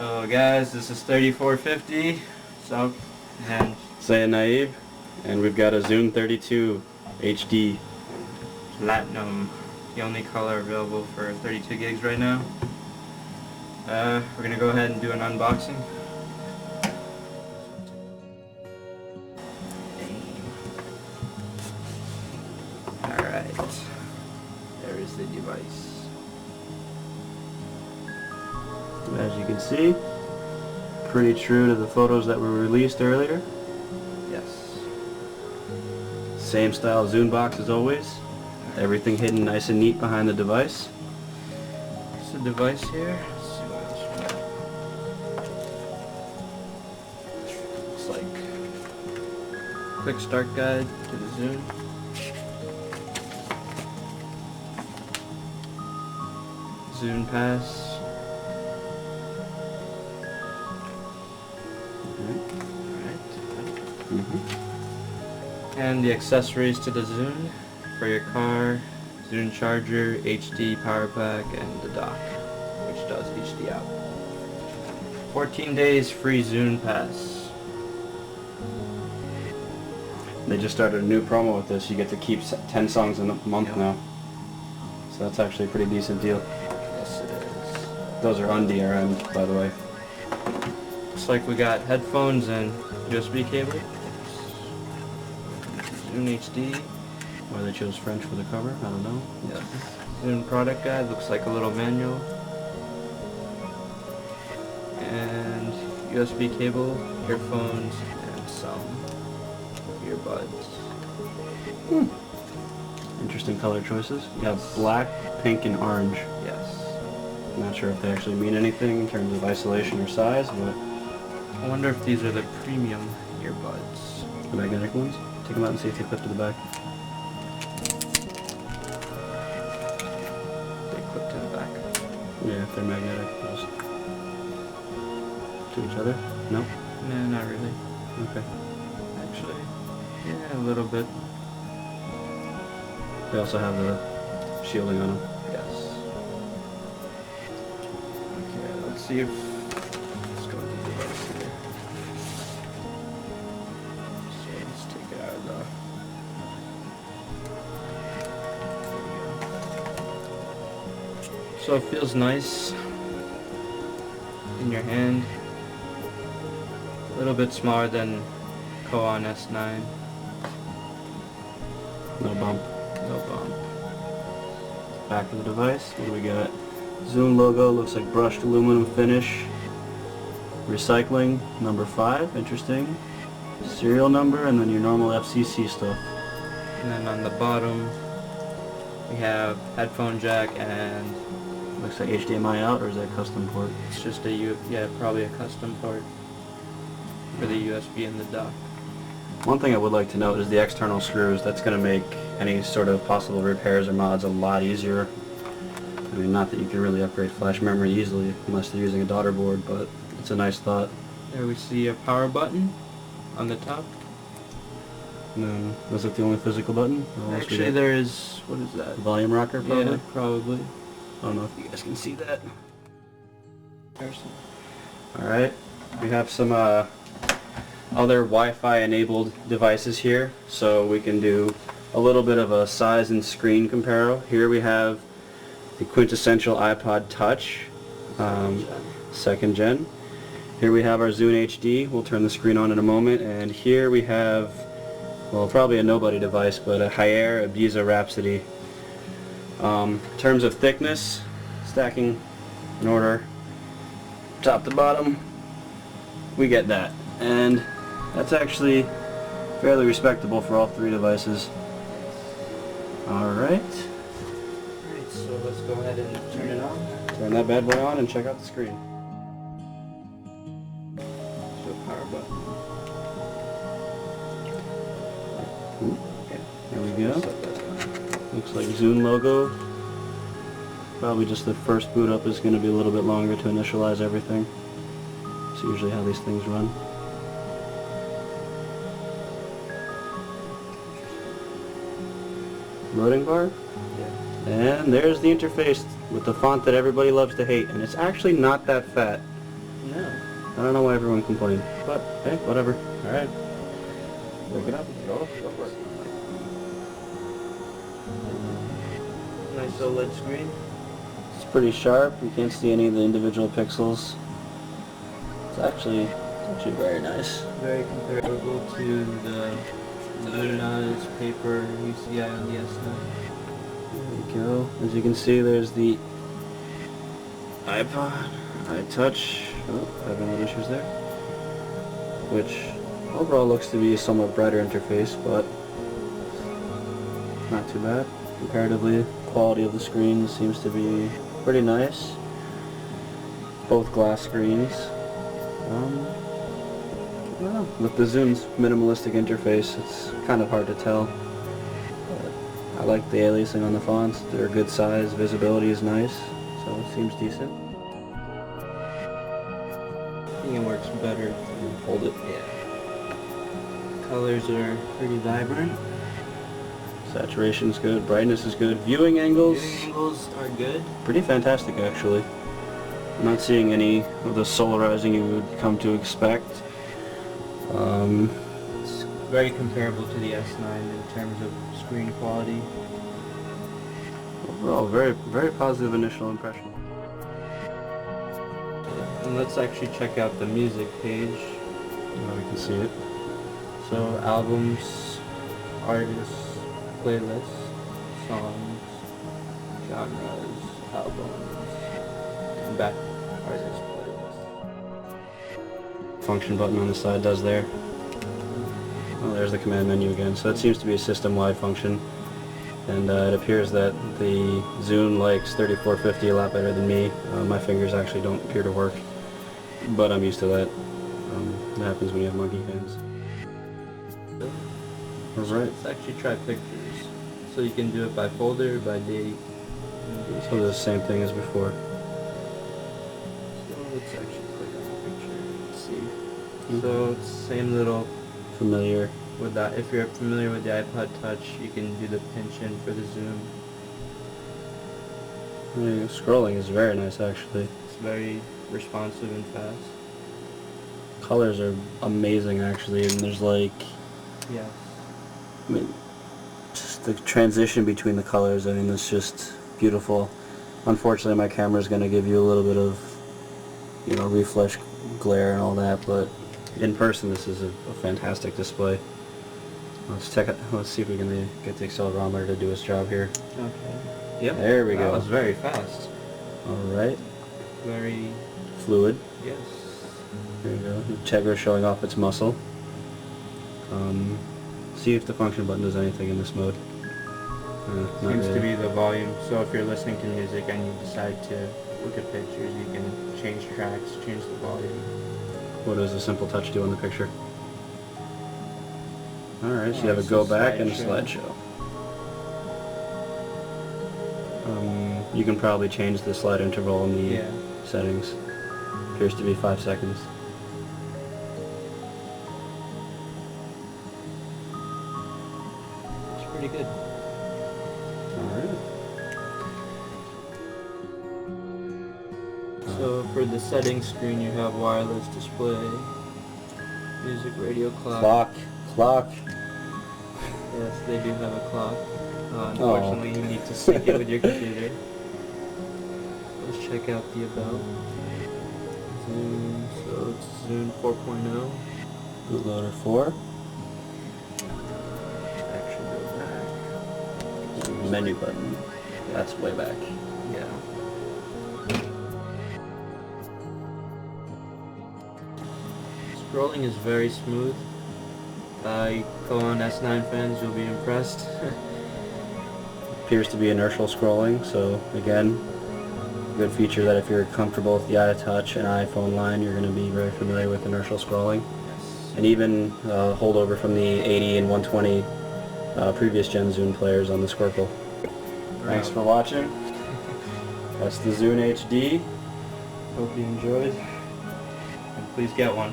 So guys, this is 3450. So, and Saying Naive, and we've got a Zune 32 HD. Platinum, the only color available for 32 gigs right now. We're gonna go ahead and do an unboxing. Alright, there is the device. As you can see, pretty true to the photos that were released earlier. Yes. Same style Zune box as always. Everything hidden nice and neat behind the device. It's the device here. Let's see what else we got. Looks like quick start guide to the Zune. Zune Pass. And the accessories to the Zune for your car, Zune charger, HD power pack, and the dock, which does HD out. 14 days free Zune Pass. They just started a new promo with this. You get to keep 10 songs a month now. So that's actually a pretty decent deal. Yes, it is. Those are on DRM, by the way. Looks like we got headphones and USB cable. ZuneHD. Why they chose French for the cover, I don't know. Yes. Zune product guide, looks like a little manual. And USB cable, earphones, and some earbuds. Interesting color choices. You have black, pink, and orange. Yes. Not sure if they actually mean anything in terms of isolation or size, but I wonder if these are the premium earbuds. the magnetic ones. Take them out and see if they clip to the back. They clip to the back. Yeah, if they're magnetic, just to each other. No? No, not really. Okay. Actually, yeah, a little bit. They also have the shielding on them. Yes. Okay, let's see if... Let's go to the device here. So let's take it out of the... There we go. So it feels nice in your hand. A little bit smaller than Koan S9. No bump. No bump. Back of the device. What do we got? Zune logo, looks like brushed aluminum finish. Recycling, number 5, interesting. Serial number, and then your normal FCC stuff. And then on the bottom we have headphone jack, and Looks like HDMI out, or is that custom port? it's just a yeah, probably a custom port for the USB and the dock. One thing I would like to note is the external screws. That's going to make any sort of possible repairs or mods a lot easier. I mean, not that you can really upgrade flash memory easily unless they're using a daughter board, but it's a nice thought. There we see a power button on the top. And then, was it the only physical button? Or else we Actually, got there is, what is that? volume rocker, probably? Yeah, probably. I don't know if you guys can see that. There's some. Alright, we have some other Wi-Fi enabled devices here, so we can do a little bit of a size and screen comparo. Here we have the quintessential iPod Touch, second gen. Here we have our ZuneHD. We'll turn the screen on in a moment. And here we have, well, probably a nobody device, but a Haier Ibiza Rhapsody. In terms of thickness, stacking in order, top to bottom, we get that. And that's actually fairly respectable for all 3 devices. Alright. Alright, so let's go ahead and turn it on. Turn that bad boy on and check out the screen. So power button. Okay, there we go. Set that down. Looks like Zune logo. Probably just the first boot up is going to be a little bit longer to initialize everything. That's usually how these things run. Loading bar. Yeah. And there's the interface with the font that everybody loves to hate, and it's actually not that fat. No. I don't know why everyone complained, but hey, whatever. Alright. Look it up. Go for it. Nice OLED screen. It's pretty sharp. You can't see any of the individual pixels. It's actually very nice. Very comparable to the ZuneHD paper UCI on the S9. There you go. As you can see, there's the iPod, iTouch. Oh, I have no issues there. Which overall looks to be a somewhat brighter interface, but not too bad. Comparatively, the quality of the screen seems to be pretty nice. Both glass screens. I don't know. With the Zune's minimalistic interface, it's kind of hard to tell. But I like the aliasing on the fonts. They're a good size. Visibility is nice, so it seems decent. I think it works better if you Hold it. Yeah. Colors are pretty vibrant. Saturation's good. Brightness is good. Viewing angles. Viewing angles are good. Pretty fantastic, actually. I'm not seeing any of the solarizing you would come to expect. It's very comparable to the S9 in terms of screen quality. Overall, very positive initial impression. And let's actually check out the music page. Now we can see it. So albums, artists, playlists, songs, genres, albums, and back artist playlist. Function button on the side does there. Oh, there's the command menu again. So that seems to be a system-wide function. And it appears that the Zune likes 3450 a lot better than me. My fingers actually don't appear to work, but I'm used to that. That happens when you have monkey hands. Alright. Let's actually try pictures. So you can do it by folder, by date. So the same thing as before. So let's actually click on the picture and see. So it's the same little Familiar. with that. If you're familiar with the iPod Touch, you can do the pinch in for the zoom. Yeah, scrolling is very nice, actually. It's very responsive and fast. Colors are amazing, actually, and there's like, Yes. I mean, just the transition between the colors, I mean, it's just beautiful. Unfortunately, my camera is going to give you a little bit of, you know, refresh glare and all that, but in person, this is a fantastic display. Let's check it. Let's see if we can get the accelerometer to do its job here. Okay. Yep. There we go. That was very fast. All right. Very. Fluid. Yes. There you go. The Tegra showing off its muscle. See if the function button does anything in this mode. Not Seems to really. be the volume. So if you're listening to music and you decide to look at pictures, you can change tracks, change the volume. What does a simple touch do on the picture? Alright, so you have a it's go a back and a slideshow. slideshow. You can probably change the slide interval in the settings. Appears to be 5 seconds. It's pretty good. Alright. So for the settings screen, you have wireless display, music, radio, clock. Clock. Yes, they do have a clock. Unfortunately, you need to sync it with your computer. Let's check out the about. Zune, so it's Zune 4.0. Bootloader 4. Actually go back. Menu button. That's way back. Yeah. Scrolling is very smooth. Go on S9 fans, you'll be impressed. Appears to be inertial scrolling, so again, good feature that if you're comfortable with the iTouch and iPhone line, you're going to be very familiar with inertial scrolling. Yes. And even holdover from the 80 and 120 previous gen Zune players on the Squircle. Thanks for watching. That's the ZuneHD. Hope you enjoyed. And please get one.